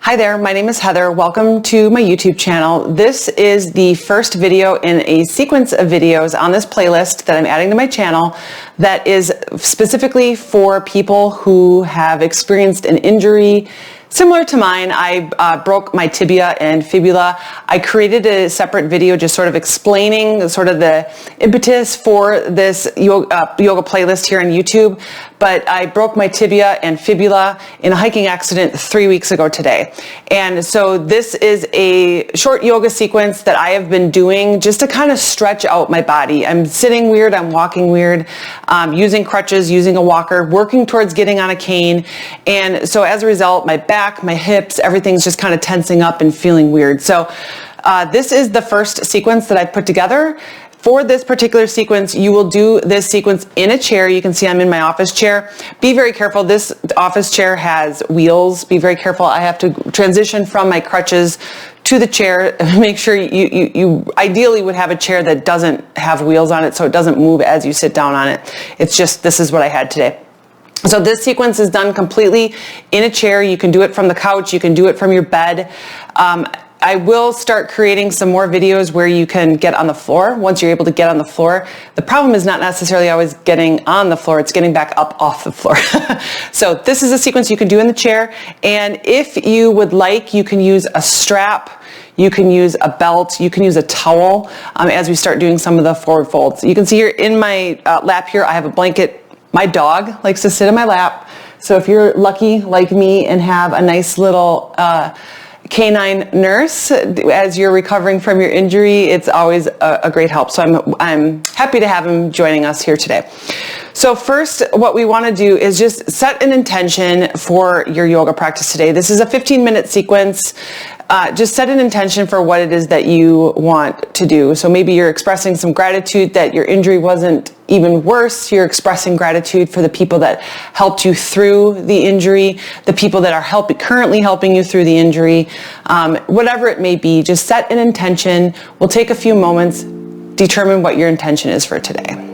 Hi there, my name is Heather. Welcome to my YouTube channel. This is the first video in a sequence of videos on this playlist that I'm adding to my channel that is specifically for people who have experienced an injury similar to mine. I broke my tibia and fibula. I created a separate video just sort of explaining sort of the impetus for this yoga playlist here on YouTube. But I broke my tibia and fibula in a hiking accident 3 weeks ago today. And so this is a short yoga sequence that I have been doing just to kind of stretch out my body. I'm sitting weird, I'm walking weird, using crutches, using a walker, working towards getting on a cane. And so as a result, my back, my hips, everything's just kind of tensing up and feeling weird. So this is the first sequence that I put together. For this particular sequence, you will do this sequence in a chair. You can see I'm in my office chair. Be very careful. This office chair has wheels. Be very careful. I have to transition from my crutches to the chair. Make sure you ideally would have a chair that doesn't have wheels on it so it doesn't move as you sit down on it. It's just, this is what I had today. So this sequence is done completely in a chair. You can do it from the couch. You can do it from your bed. I will start creating some more videos where you can get on the floor once you're able to get on the floor. The problem is not necessarily always getting on the floor, it's getting back up off the floor. So this is a sequence you can do in the chair. And if you would like, you can use a strap, you can use a belt, you can use a towel as we start doing some of the forward folds. You can see here in my lap here, I have a blanket. My dog likes to sit in my lap. So if you're lucky like me and have a nice little canine nurse as you're recovering from your injury, it's always a great help. So I'm happy to have him joining us here today. So first, what we want to do is just set an intention for your yoga practice today. This is a 15-minute sequence. Just set an intention for what it is that you want to do. So maybe you're expressing some gratitude that your injury wasn't even worse. You're expressing gratitude for the people that helped you through the injury, the people that are currently helping you through the injury. Whatever it may be, just set an intention. We'll take a few moments, determine what your intention is for today.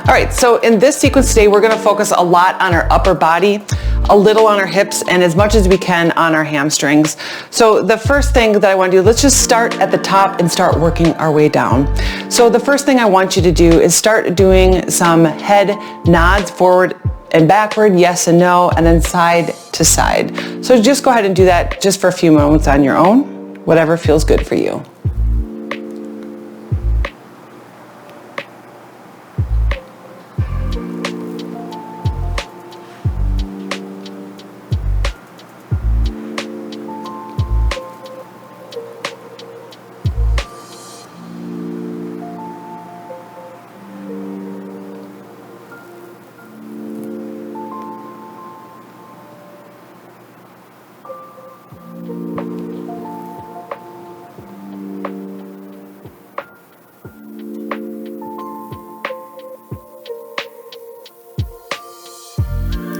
All right, so in this sequence today, we're gonna focus a lot on our upper body, a little on our hips, and as much as we can on our hamstrings. So the first thing that I wanna do, let's just start at the top and start working our way down. So the first thing I want you to do is start doing some head nods forward and backward, yes and no, and then side to side. So just go ahead and do that just for a few moments on your own, whatever feels good for you.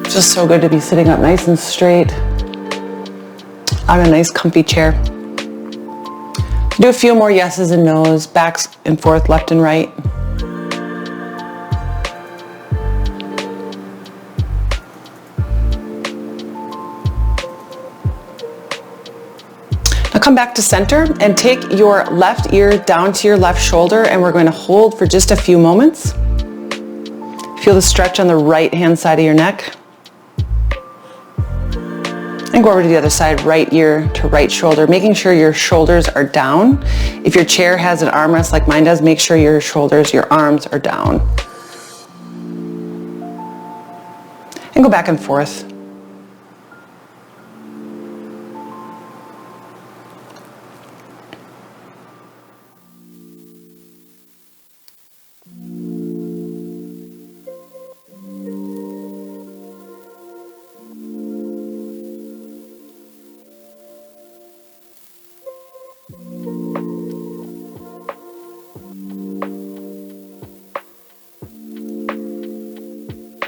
Just so good to be sitting up nice and straight on a nice comfy chair. Do a few more yeses and nos, backs and forth, left and right. Now come back to center and take your left ear down to your left shoulder, and we're going to hold for just a few moments. Feel the stretch on the right hand side of your neck. And go over to the other side, right ear to right shoulder, making sure your shoulders are down. If your chair has an armrest like mine does, make sure your shoulders, your arms are down. And go back and forth.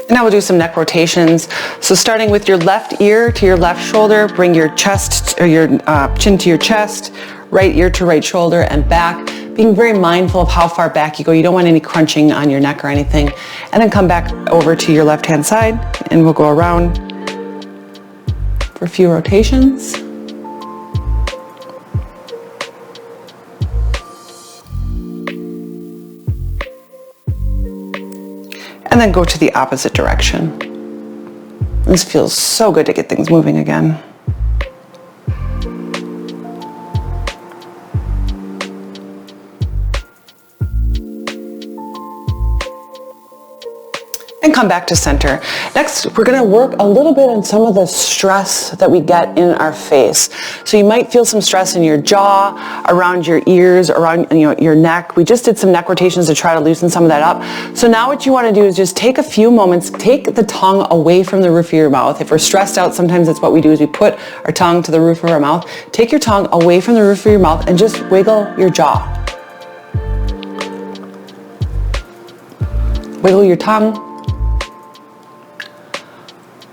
And now we'll do some neck rotations. So starting with your left ear to your left shoulder, bring your chest or your chin to your chest, right ear to right shoulder and back, being very mindful of how far back you go. You don't want any crunching on your neck or anything. And then come back over to your left-hand side and we'll go around for a few rotations. And then go to the opposite direction. This feels so good to get things moving again. And come back to center. Next, we're going to work a little bit on some of the stress that we get in our face. So you might feel some stress in your jaw, around your ears, around your neck. We just did some neck rotations to try to loosen some of that up. So now what you want to do is just take a few moments, take the tongue away from the roof of your mouth. If we're stressed out, sometimes that's what we do is we put our tongue to the roof of our mouth. Take your tongue away from the roof of your mouth and just wiggle your jaw. Wiggle your tongue.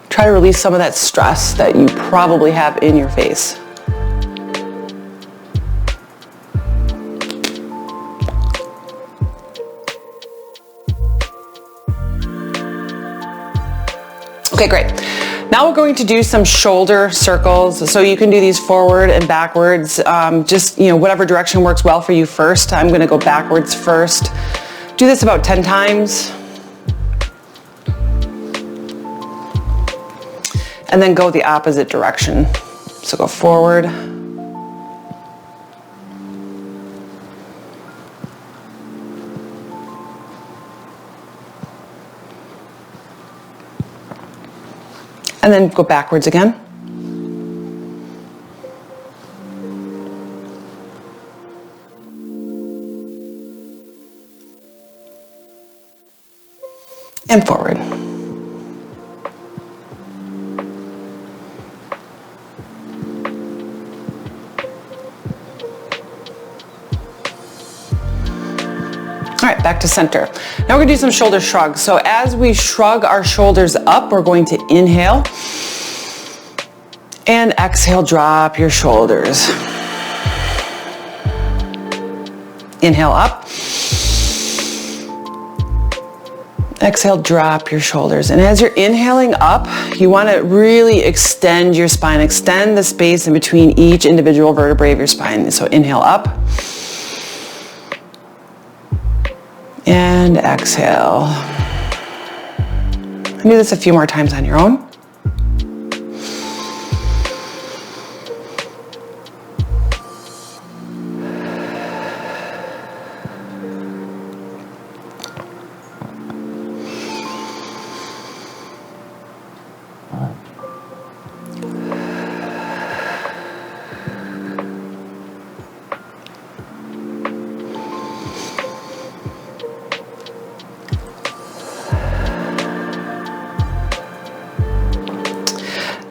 Try to release some of that stress that you probably have in your face. Okay, great. Now we're going to do some shoulder circles. So you can do these forward and backwards, just whatever direction works well for you first. I'm gonna go backwards first. Do this about 10 times. And then go the opposite direction. So go forward. And then go backwards again. And forward. All right, back to center. Now we're gonna do some shoulder shrugs. So as we shrug our shoulders up, we're going to inhale and exhale, drop your shoulders. Inhale up. Exhale, drop your shoulders. And as you're inhaling up, you wanna really extend your spine, extend the space in between each individual vertebrae of your spine. So inhale up. And exhale. Do this a few more times on your own.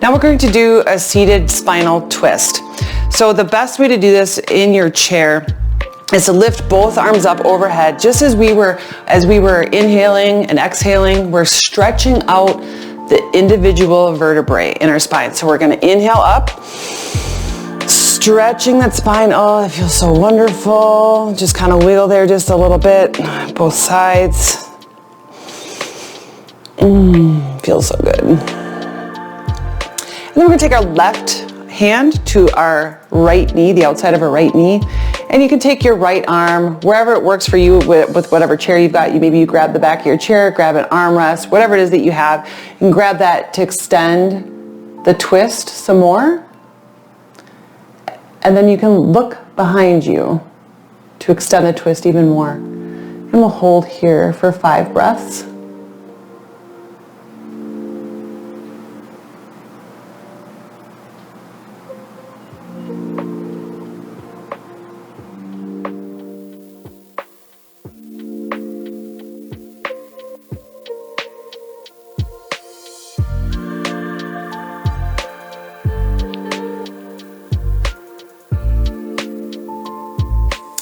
Now we're going to do a seated spinal twist. So the best way to do this in your chair is to lift both arms up overhead. Just as we were inhaling and exhaling, we're stretching out the individual vertebrae in our spine. So we're going to inhale up, stretching that spine. Oh, it feels so wonderful. Just kind of wiggle there just a little bit, both sides. Feels so good. And then we're going to take our left hand to our right knee, the outside of our right knee. And you can take your right arm, wherever it works for you with whatever chair you've got. Maybe you grab the back of your chair, grab an armrest, whatever it is that you have. You can grab that to extend the twist some more. And then you can look behind you to extend the twist even more. And we'll hold here for 5 breaths.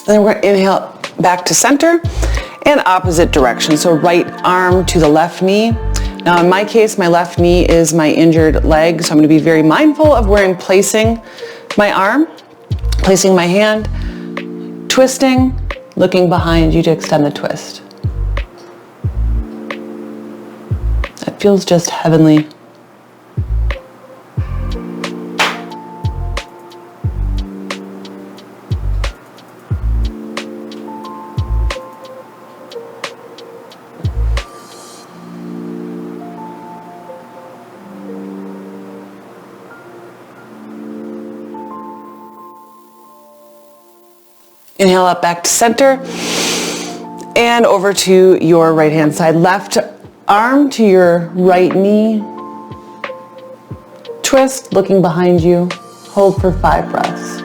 Then we're going to inhale back to center and opposite direction. So right arm to the left knee, Now in my case, my left knee is my injured leg, so I'm going to be very mindful of where I'm placing my arm, placing my hand, twisting, looking behind you to extend the twist. That feels just heavenly. Inhale up back to center and over to your right hand side. Left arm to your right knee. Twist, looking behind you. Hold for 5 breaths.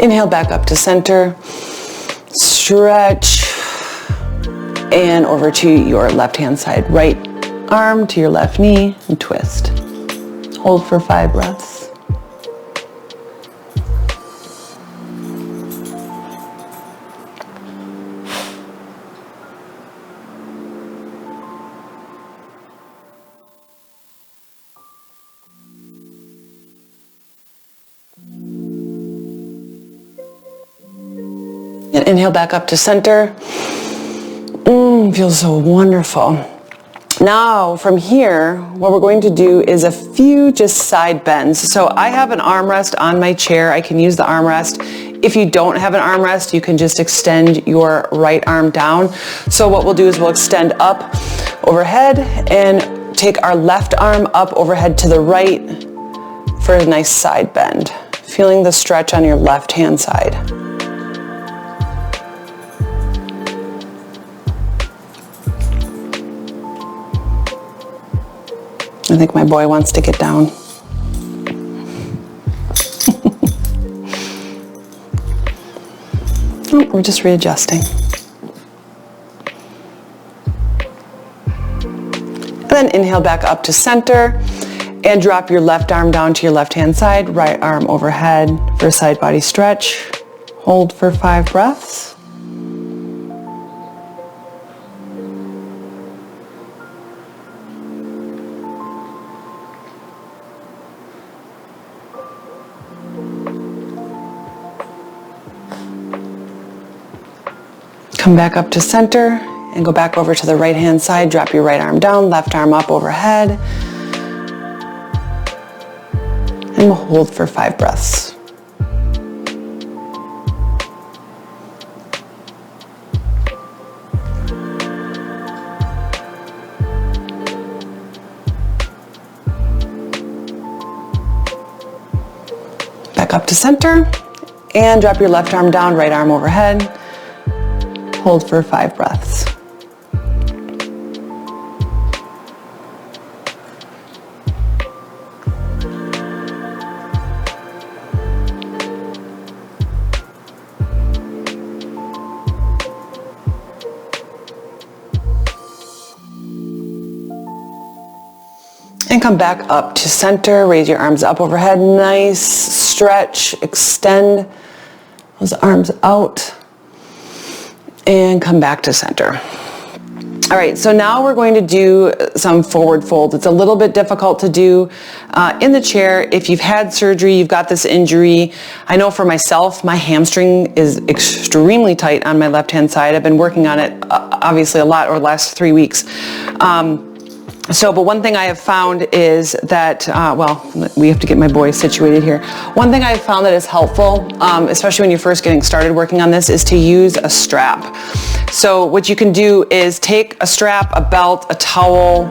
Inhale back up to center, stretch, and over to your left hand side. Right arm to your left knee and twist. Hold for 5 breaths. And inhale back up to center. Feels so wonderful. Now from here, what we're going to do is a few just side bends. So I have an armrest on my chair. I can use the armrest. If you don't have an armrest, you can just extend your right arm down. So what we'll do is we'll extend up overhead and take our left arm up overhead to the right for a nice side bend. Feeling the stretch on your left hand side. I think my boy wants to get down. Oh, we're just readjusting. And then inhale back up to center and drop your left arm down to your left hand side, right arm overhead for a side body stretch. Hold for 5 breaths. Come back up to center and go back over to the right hand side. Drop your right arm down, left arm up overhead. And we'll hold for 5 breaths. Back up to center and drop your left arm down, right arm overhead. Hold for 5 breaths. And come back up to center. Raise your arms up overhead. Nice stretch. Extend those arms out. And come back to center. All right, so now we're going to do some forward fold. It's a little bit difficult to do in the chair. If you've had surgery, you've got this injury. I know for myself, my hamstring is extremely tight on my left-hand side. I've been working on it obviously a lot over the last 3 weeks. But one thing I have found is that, we have to get my boy situated here. One thing I've found that is helpful, especially when you're first getting started working on this, is to use a strap. So what you can do is take a strap, a belt, a towel,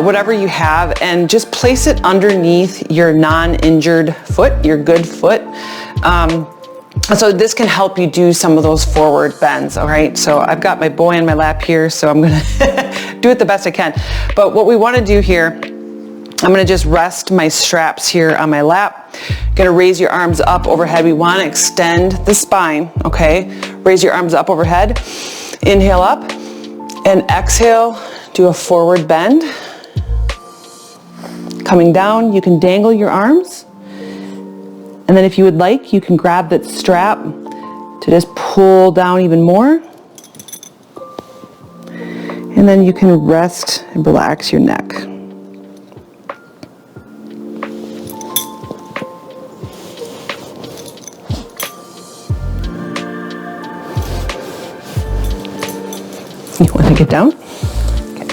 whatever you have, and just place it underneath your non-injured foot, your good foot. So this can help you do some of those forward bends, all right? So I've got my boy in my lap here, so I'm gonna do it the best I can. But what we wanna do here I'm gonna just rest my straps here on my lap. Gonna raise your arms up overhead. We wanna extend the spine, okay? Raise your arms up overhead. Inhale up and exhale, do a forward bend. Coming down, you can dangle your arms. And then if you would like, you can grab that strap to just pull down even more. And then you can rest and relax your neck. You want to get down? Okay.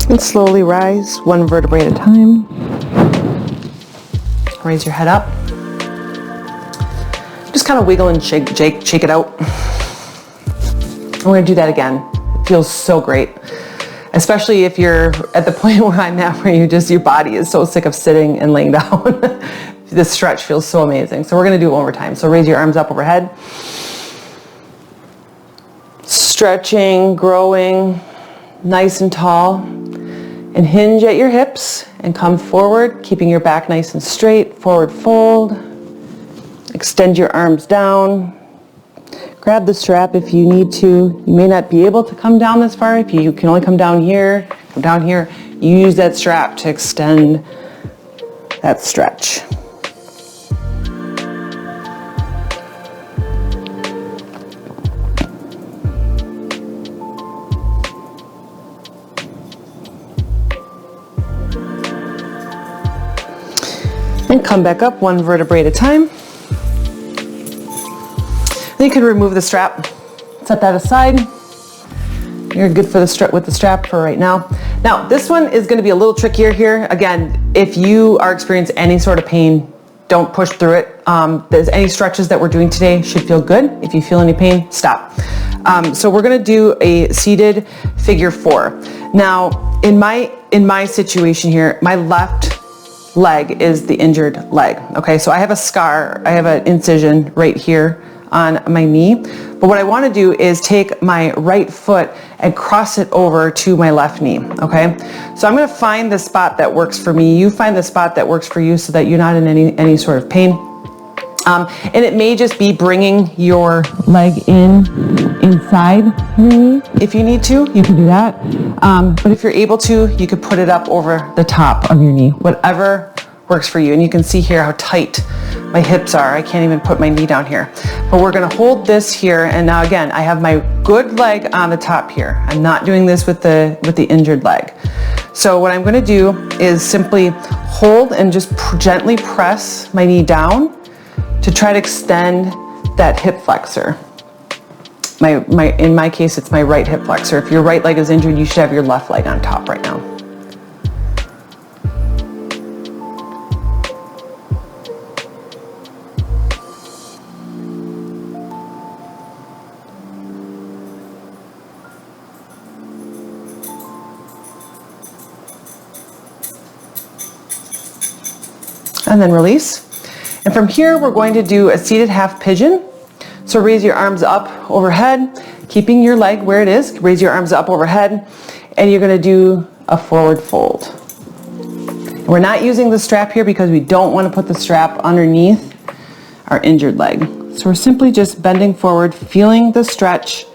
And slowly rise, one vertebrae at a time. Raise your head up. Just kind of wiggle and shake it out. We're going to do that again. It feels so great, especially if you're at the point where I'm at, where your body is so sick of sitting and laying down. This stretch feels so amazing. So we're going to do it one more time. So raise your arms up overhead. Stretching, growing, nice and tall. And hinge at your hips and come forward, keeping your back nice and straight. Forward fold. Extend your arms down. Grab the strap if you need to. You may not be able to come down this far. If you can only come down here, you use that strap to extend that stretch. And come back up one vertebrae at a time. Then you can remove the strap, set that aside. You're good for with the strap for right now. Now, this one is gonna be a little trickier here. Again, if you are experiencing any sort of pain, don't push through it. There's any stretches that we're doing today should feel good. If you feel any pain, stop. So we're gonna do a seated figure 4. Now, in my situation here, my left leg is the injured leg. Okay, so I have a scar, I have an incision right here on my knee. But what I want to do is take my right foot and cross it over to my left knee. Okay, so I'm going to find the spot that works for me. You find the spot that works for you so that you're not in any sort of pain. And it may just be bringing your leg inside your knee. If you need to, you can do that. But if you're able to, you could put it up over the top of your knee, whatever works for you. And you can see here how tight my hips are. I can't even put my knee down here. But we're gonna hold this here. And now again, I have my good leg on the top here. I'm not doing this with the injured leg. So what I'm gonna do is simply hold and just gently press my knee down to try to extend that hip flexor. In my case, it's my right hip flexor. If your right leg is injured, you should have your left leg on top right now. And then release. And from here, we're going to do a seated half pigeon. So raise your arms up overhead, keeping your leg where it is. Raise your arms up overhead, and you're going to do a forward fold. We're not using the strap here because we don't want to put the strap underneath our injured leg. So we're simply just bending forward, feeling the stretch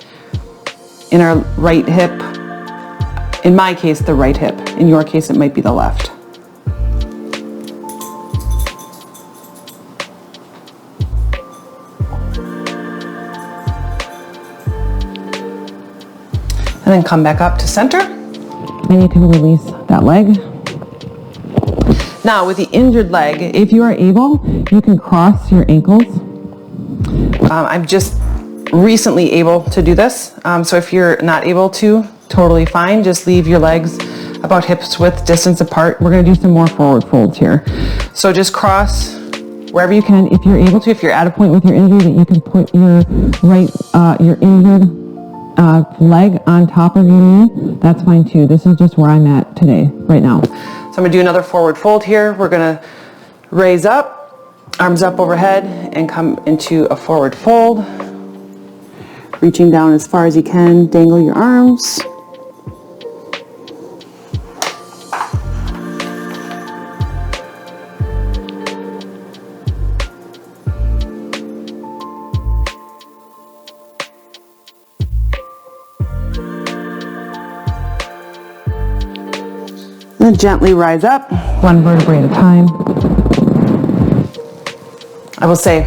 in our right hip. In my case, the right hip. In your case, it might be the left. And then come back up to center. And you can release that leg. Now with the injured leg, if you are able, you can cross your ankles. I'm just recently able to do this. So if you're not able to, totally fine. Just leave your legs about hips width distance apart. We're gonna do some more forward folds here. So just cross wherever you can. If you're able to, if you're at a point with your injury that you can put your injured leg on top of your knee, that's fine too. This is just where I'm at today, right now. So I'm gonna do another forward fold here. We're gonna raise up, arms up overhead, and come into a forward fold. Reaching down as far as you can, dangle your arms. And gently rise up, one vertebrae at a time. I will say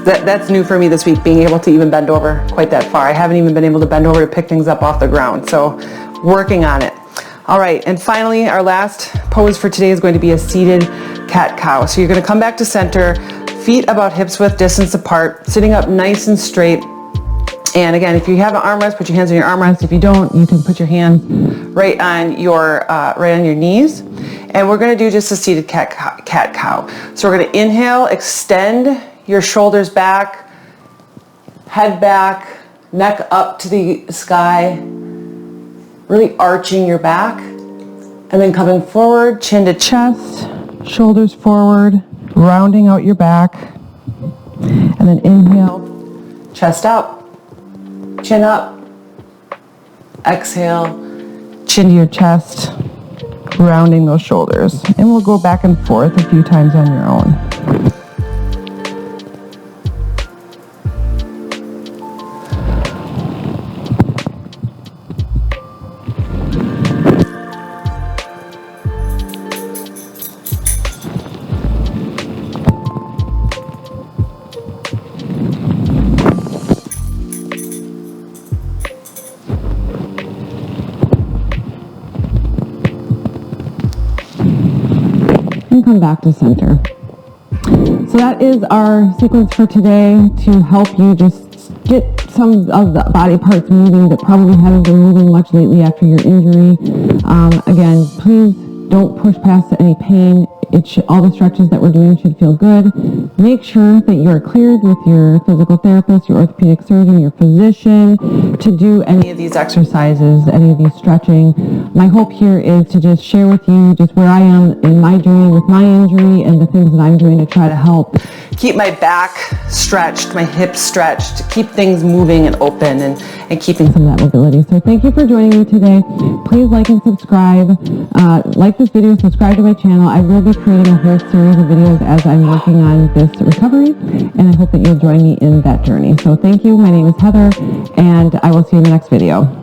that's new for me this week, being able to even bend over quite that far. I haven't even been able to bend over to pick things up off the ground, so working on it. All right, and finally, our last pose for today is going to be a seated cat-cow. So you're going to come back to center, feet about hips width distance apart, sitting up nice and straight. And again, if you have an armrest, put your hands on your armrest. If you don't, you can put your hands right on your knees. And we're going to do just a seated cat-cow. So we're going to inhale, extend your shoulders back, head back, neck up to the sky, really arching your back. And then coming forward, chin to chest, shoulders forward, rounding out your back. And then inhale, chest up. Chin up, exhale, chin to your chest, rounding those shoulders. And we'll go back and forth a few times on your own. And come back to center. So that is our sequence for today to help you just get some of the body parts moving that probably haven't been moving much lately after your injury. Again, please don't push past any pain. All the stretches that we're doing should feel good. Make sure that you're cleared with your physical therapist, your orthopedic surgeon, your physician to do any of these exercises, any of these stretching. My hope here is to just share with you just where I am in my journey with my injury and the things that I'm doing to try to help keep my back stretched, my hips stretched, keep things moving and open and keeping some of that mobility. So thank you for joining me today. Please like and subscribe. Like this video, subscribe to my channel. I will be creating a whole series of videos as I'm working on this recovery, and I hope that you'll join me in that journey. So thank you. My name is Heather, and I will see you in the next video.